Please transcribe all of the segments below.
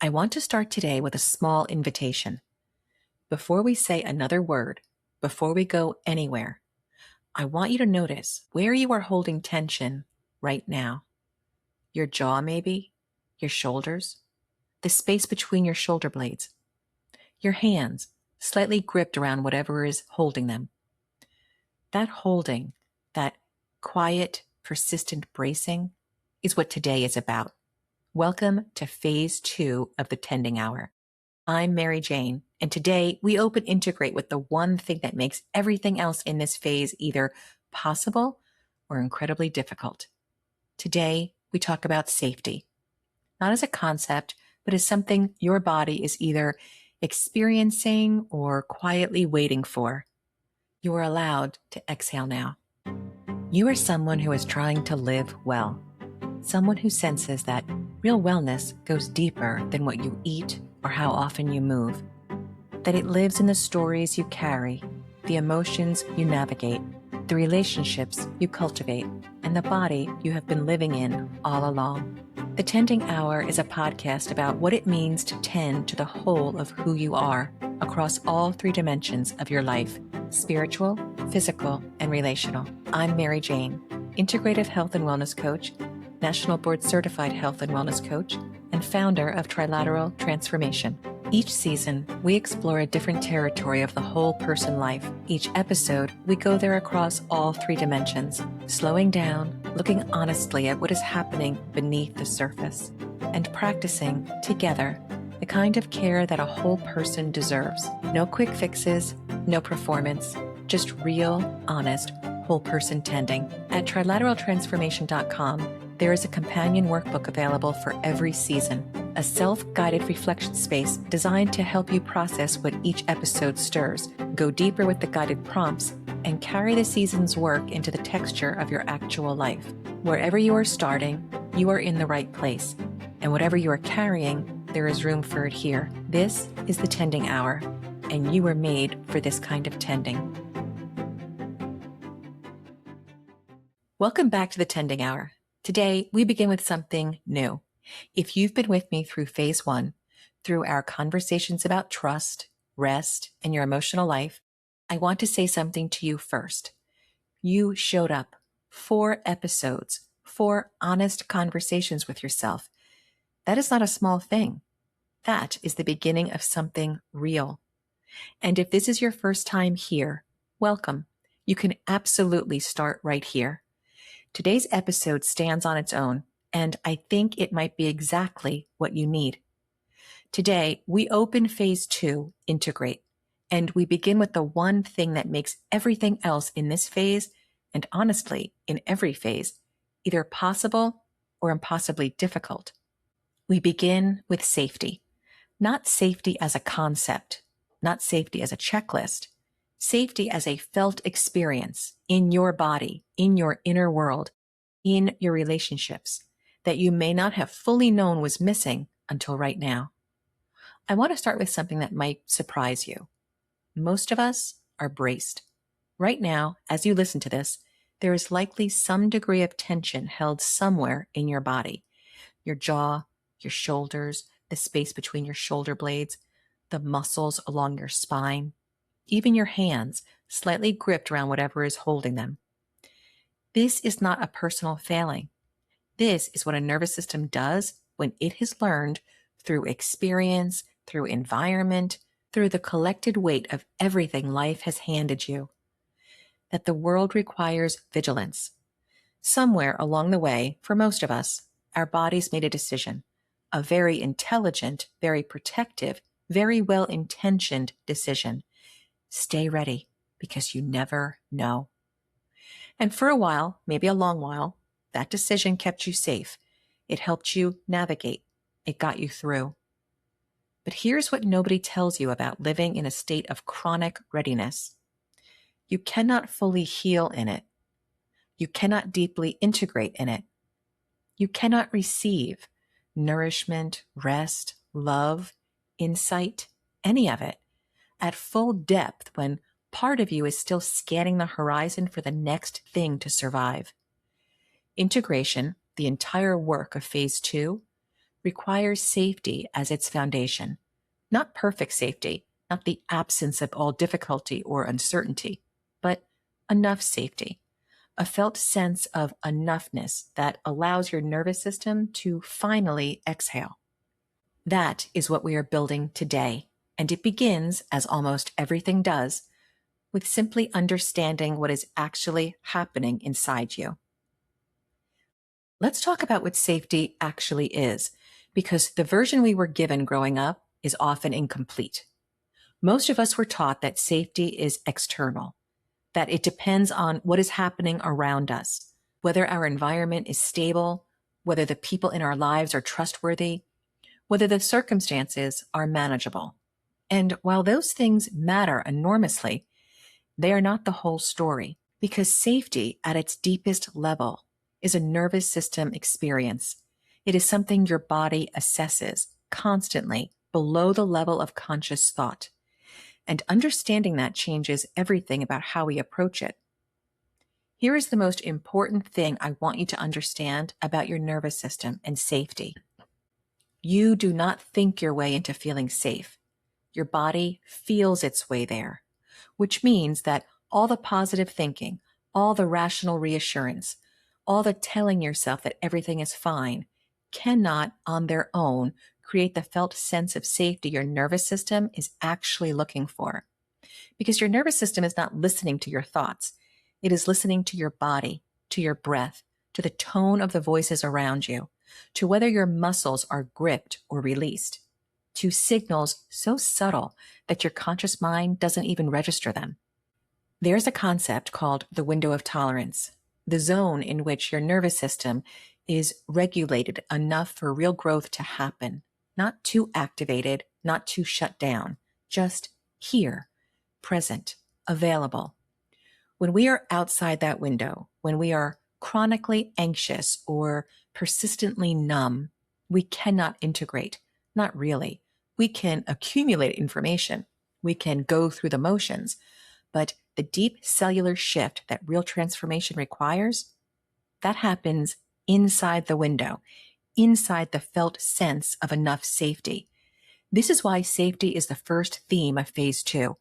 I want to start today with a small invitation. Before we say another word, before we go anywhere, I want you to notice where you are holding tension right now. Your jaw, maybe, your shoulders, the space between your shoulder blades, your hands slightly gripped around whatever is holding them. That holding, that quiet, persistent bracing is what today is about. Welcome to Phase 2 of the Tending Hour. I'm Mary Jane, and today we open integrate with the one thing that makes everything else in this phase either possible or incredibly difficult. Today, we talk about safety, not as a concept, but as something your body is either experiencing or quietly waiting for. You are allowed to exhale now. You are someone who is trying to live well, someone who senses that real wellness goes deeper than what you eat or how often you move, that it lives in the stories you carry, the emotions you navigate, the relationships you cultivate, and the body you have been living in all along. The Tending Hour is a podcast about what it means to tend to the whole of who you are across all three dimensions of your life: spiritual, physical, and relational. I'm Mary Jane, integrative health and wellness coach, National Board Certified Health and Wellness Coach, and founder of Trilateral Transformation. Each season, we explore a different territory of the whole person life. Each episode, we go there across all three dimensions, slowing down, looking honestly at what is happening beneath the surface, and practicing, together, the kind of care that a whole person deserves. No quick fixes, no performance, just real, honest, whole person tending. At trilateraltransformation.com, there is a companion workbook available for every season, a self-guided reflection space designed to help you process what each episode stirs, go deeper with the guided prompts, and carry the season's work into the texture of your actual life. Wherever you are starting, you are in the right place, and whatever you are carrying, there is room for it here. This is the Tending Hour, and you were made for this kind of tending. Welcome back to the Tending Hour. Today, we begin with something new. If you've been with me through Phase 1, through our conversations about trust, rest, and your emotional life, I want to say something to you first. You showed up. 4 episodes, 4 honest conversations with yourself. That is not a small thing. That is the beginning of something real. And if this is your first time here, welcome. You can absolutely start right here. Today's episode stands on its own, and I think it might be exactly what you need. Today, we open Phase 2, Integrate, and we begin with the one thing that makes everything else in this phase, and honestly, in every phase, either possible or impossibly difficult. We begin with safety. Not safety as a concept, not safety as a checklist, safety as a felt experience in your body, in your inner world, in your relationships that you may not have fully known was missing until right now. I want to start with something that might surprise you. Most of us are braced. Right now, as you listen to this, there is likely some degree of tension held somewhere in your body. Your jaw, your shoulders, the space between your shoulder blades, the muscles along your spine, even your hands slightly gripped around whatever is holding them. This is not a personal failing. This is what a nervous system does when it has learned through experience, through environment, through the collected weight of everything life has handed you, that the world requires vigilance. Somewhere along the way, for most of us, our bodies made a decision, a very intelligent, very protective, very well-intentioned decision. Stay ready, because you never know. And for a while, maybe a long while, that decision kept you safe. It helped you navigate. It got you through. But here's what nobody tells you about living in a state of chronic readiness. You cannot fully heal in it. You cannot deeply integrate in it. You cannot receive nourishment, rest, love, insight, any of it at full depth when part of you is still scanning the horizon for the next thing to survive. Integration, the entire work of Phase 2, requires safety as its foundation. Not perfect safety, not the absence of all difficulty or uncertainty, but enough safety, a felt sense of enoughness that allows your nervous system to finally exhale. That is what we are building today, and it begins, as almost everything does, with simply understanding what is actually happening inside you. Let's talk about what safety actually is, because the version we were given growing up is often incomplete. Most of us were taught that safety is external, that it depends on what is happening around us, whether our environment is stable, whether the people in our lives are trustworthy, whether the circumstances are manageable. And while those things matter enormously, they are not the whole story, because safety at its deepest level is a nervous system experience. It is something your body assesses constantly below the level of conscious thought. And understanding that changes everything about how we approach it. Here is the most important thing I want you to understand about your nervous system and safety. You do not think your way into feeling safe. Your body feels its way there, which means that all the positive thinking, all the rational reassurance, all the telling yourself that everything is fine cannot on their own create the felt sense of safety your nervous system is actually looking for. Because your nervous system is not listening to your thoughts. It is listening to your body, to your breath, to the tone of the voices around you, to whether your muscles are gripped or released, to signals so subtle that your conscious mind doesn't even register them. There's a concept called the window of tolerance, the zone in which your nervous system is regulated enough for real growth to happen, not too activated, not too shut down, just here, present, available. When we are outside that window, when we are chronically anxious or persistently numb, we cannot integrate. Not really. We can accumulate information. We can go through the motions. But the deep cellular shift that real transformation requires, that happens inside the window, inside the felt sense of enough safety. This is why safety is the first theme of phase 2,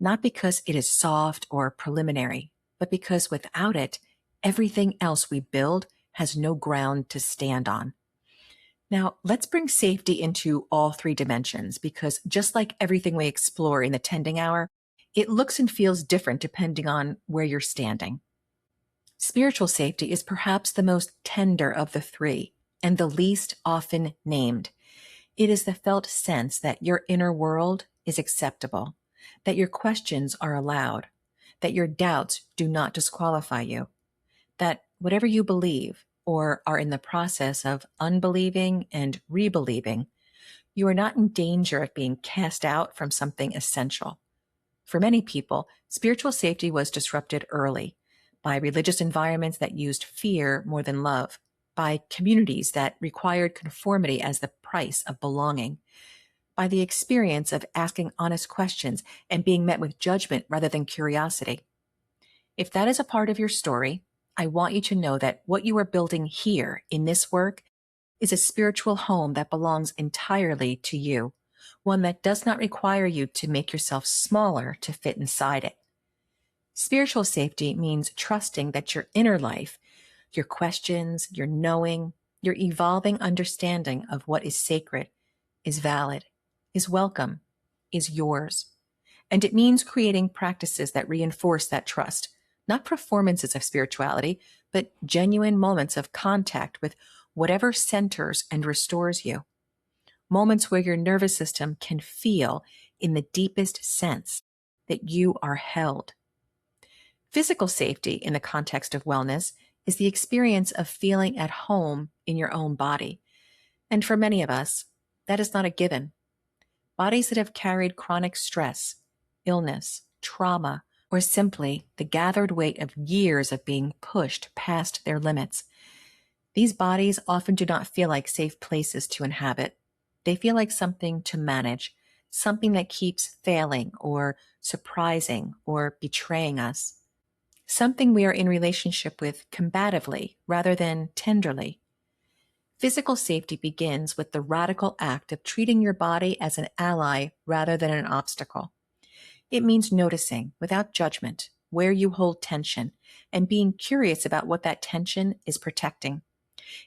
not because it is soft or preliminary, but because without it, everything else we build has no ground to stand on. Now, let's bring safety into all 3 dimensions, because just like everything we explore in the tending hour, it looks and feels different depending on where you're standing. Spiritual safety is perhaps the most tender of the 3 and the least often named. It is the felt sense that your inner world is acceptable, that your questions are allowed, that your doubts do not disqualify you, that whatever you believe or are in the process of unbelieving and rebelieving, you are not in danger of being cast out from something essential. For many people, spiritual safety was disrupted early by religious environments that used fear more than love, by communities that required conformity as the price of belonging, by the experience of asking honest questions and being met with judgment rather than curiosity. If that is a part of your story, I want you to know that what you are building here in this work is a spiritual home that belongs entirely to you, one that does not require you to make yourself smaller to fit inside it. Spiritual safety means trusting that your inner life, your questions, your knowing, your evolving understanding of what is sacred, is valid, is welcome, is yours. And it means creating practices that reinforce that trust, not performances of spirituality, but genuine moments of contact with whatever centers and restores you. Moments where your nervous system can feel, in the deepest sense, that you are held. Physical safety in the context of wellness is the experience of feeling at home in your own body. And for many of us, that is not a given. Bodies that have carried chronic stress, illness, trauma, or simply the gathered weight of years of being pushed past their limits. These bodies often do not feel like safe places to inhabit. They feel like something to manage, something that keeps failing or surprising or betraying us. Something we are in relationship with combatively rather than tenderly. Physical safety begins with the radical act of treating your body as an ally rather than an obstacle. It means noticing, without judgment, where you hold tension and being curious about what that tension is protecting.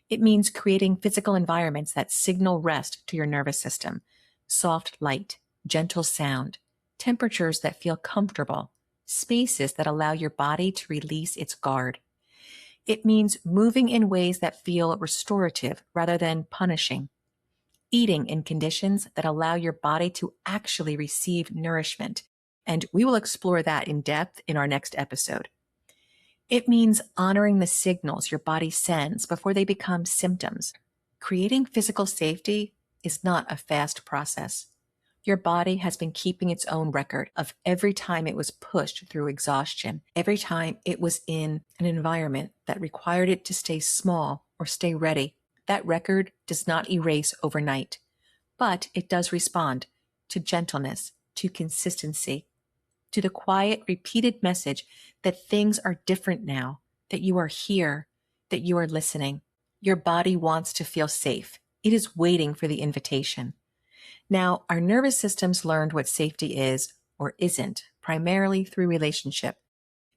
It means creating physical environments that signal rest to your nervous system. Soft light, gentle sound, temperatures that feel comfortable, spaces that allow your body to release its guard. It means moving in ways that feel restorative rather than punishing. Eating in conditions that allow your body to actually receive nourishment. And we will explore that in depth in our next episode. It means honoring the signals your body sends before they become symptoms. Creating physical safety is not a fast process. Your body has been keeping its own record of every time it was pushed through exhaustion, every time it was in an environment that required it to stay small or stay ready. That record does not erase overnight, but it does respond to gentleness, to consistency, to the quiet, repeated message that things are different now, that you are here, that you are listening. Your body wants to feel safe. It is waiting for the invitation. Now, our nervous systems learned what safety is or isn't primarily through relationship.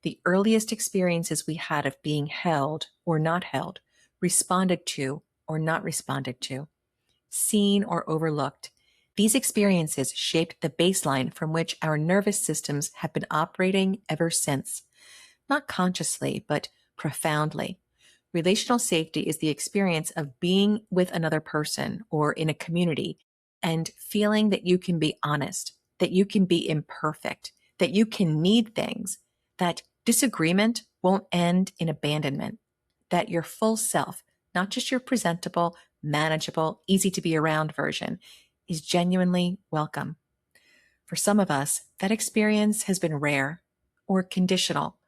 The earliest experiences we had of being held or not held, responded to or not responded to, seen or overlooked. These experiences shaped the baseline from which our nervous systems have been operating ever since. Not consciously, but profoundly. Relational safety is the experience of being with another person or in a community and feeling that you can be honest, that you can be imperfect, that you can need things, that disagreement won't end in abandonment, that your full self, not just your presentable, manageable, easy to be around version, is genuinely welcome. For some of us, that experience has been rare or conditional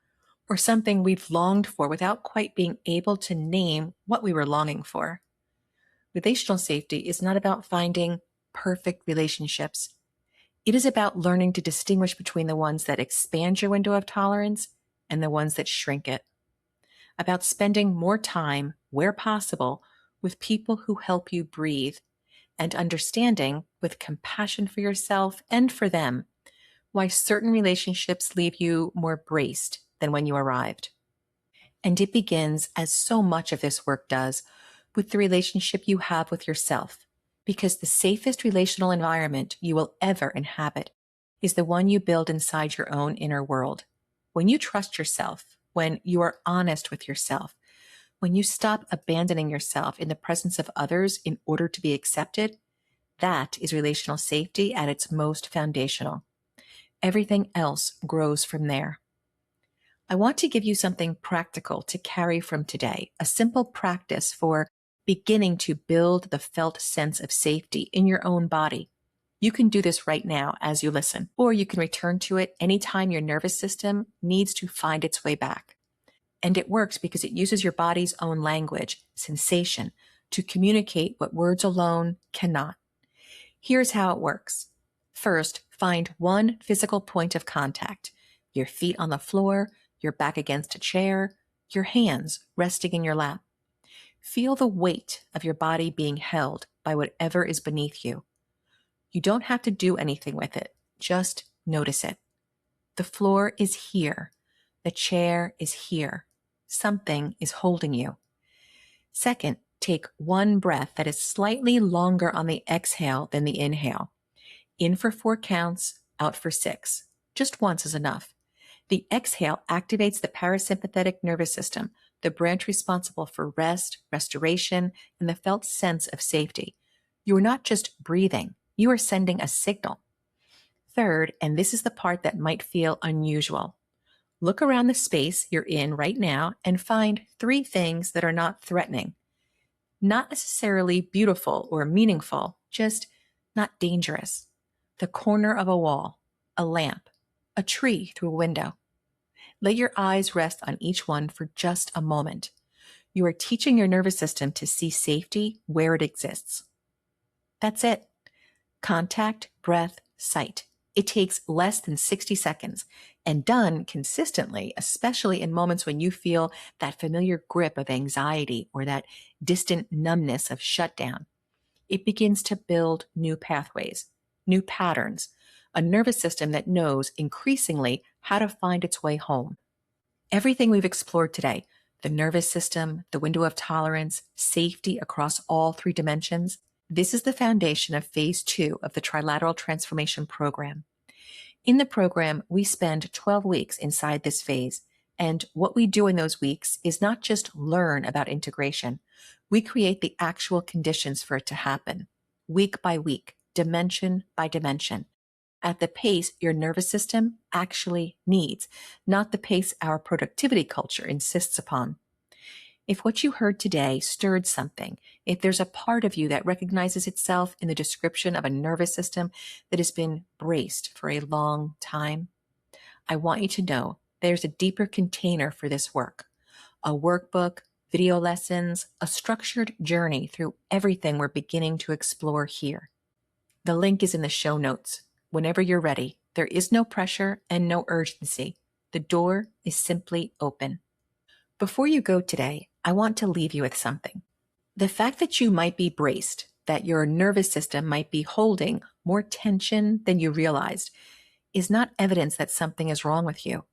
or something we've longed for without quite being able to name what we were longing for. Relational safety is not about finding perfect relationships. It is about learning to distinguish between the ones that expand your window of tolerance and the ones that shrink it. About spending more time, where possible, with people who help you breathe, and understanding, with compassion for yourself and for them, why certain relationships leave you more braced than when you arrived. And it begins, as so much of this work does, with the relationship you have with yourself, because the safest relational environment you will ever inhabit is the one you build inside your own inner world. When you trust yourself, when you are honest with yourself, when you stop abandoning yourself in the presence of others in order to be accepted, that is relational safety at its most foundational. Everything else grows from there. I want to give you something practical to carry from today, a simple practice for beginning to build the felt sense of safety in your own body. You can do this right now as you listen, or you can return to it anytime your nervous system needs to find its way back. And it works because it uses your body's own language, sensation, to communicate what words alone cannot. Here's how it works. First, find one physical point of contact, your feet on the floor, your back against a chair, your hands resting in your lap. Feel the weight of your body being held by whatever is beneath you. You don't have to do anything with it. Just notice it. The floor is here. The chair is here. Something is holding you. Second, take one breath that is slightly longer on the exhale than the inhale. In for 4 counts, out for 6. Just once is enough. The exhale activates the parasympathetic nervous system, the branch responsible for rest, restoration, and the felt sense of safety. You are not just breathing, you are sending a signal. Third, and this is the part that might feel unusual, look around the space you're in right now and find 3 things that are not threatening. Not necessarily beautiful or meaningful, just not dangerous. The corner of a wall, a lamp, a tree through a window. Let your eyes rest on each one for just a moment. You are teaching your nervous system to see safety where it exists. That's it. Contact, breath, sight. It takes less than 60 seconds and done consistently, especially in moments when you feel that familiar grip of anxiety or that distant numbness of shutdown. It begins to build new pathways, new patterns, a nervous system that knows increasingly how to find its way home. Everything we've explored today, the nervous system, the window of tolerance, safety across all three dimensions, this is the foundation of phase 2 of the Trilateral Transformation Program. In the program, we spend 12 weeks inside this phase, and what we do in those weeks is not just learn about integration. We create the actual conditions for it to happen, week by week, dimension by dimension, at the pace your nervous system actually needs, not the pace our productivity culture insists upon. If what you heard today stirred something, if there's a part of you that recognizes itself in the description of a nervous system that has been braced for a long time, I want you to know there's a deeper container for this work, a workbook, video lessons, a structured journey through everything we're beginning to explore here. The link is in the show notes. Whenever you're ready, there is no pressure and no urgency. The door is simply open. Before you go today, I want to leave you with something. The fact that you might be braced, that your nervous system might be holding more tension than you realized, is not evidence that something is wrong with you.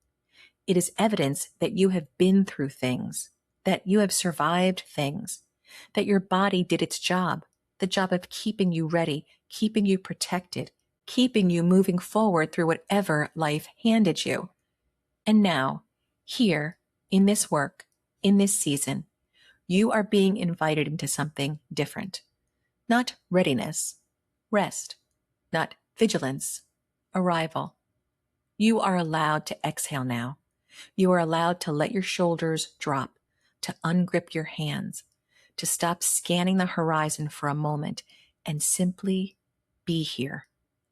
It is evidence that you have been through things, that you have survived things, that your body did its job, the job of keeping you ready, keeping you protected, keeping you moving forward through whatever life handed you. And now, here, in this work, in this season, you are being invited into something different. Not readiness, rest, not vigilance, arrival. You are allowed to exhale now. You are allowed to let your shoulders drop, to ungrip your hands, to stop scanning the horizon for a moment and simply be here,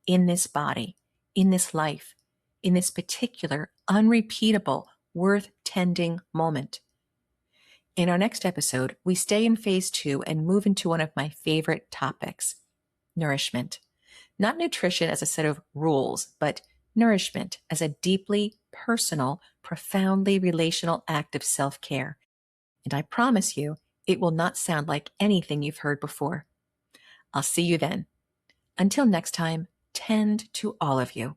in this body, in this life, in this particular, unrepeatable, worth tending moment. In our next episode, we stay in phase 2 and move into one of my favorite topics, nourishment. Not nutrition as a set of rules, but nourishment as a deeply personal, profoundly relational act of self-care. And I promise you, it will not sound like anything you've heard before. I'll see you then. Until next time, tend to all of you.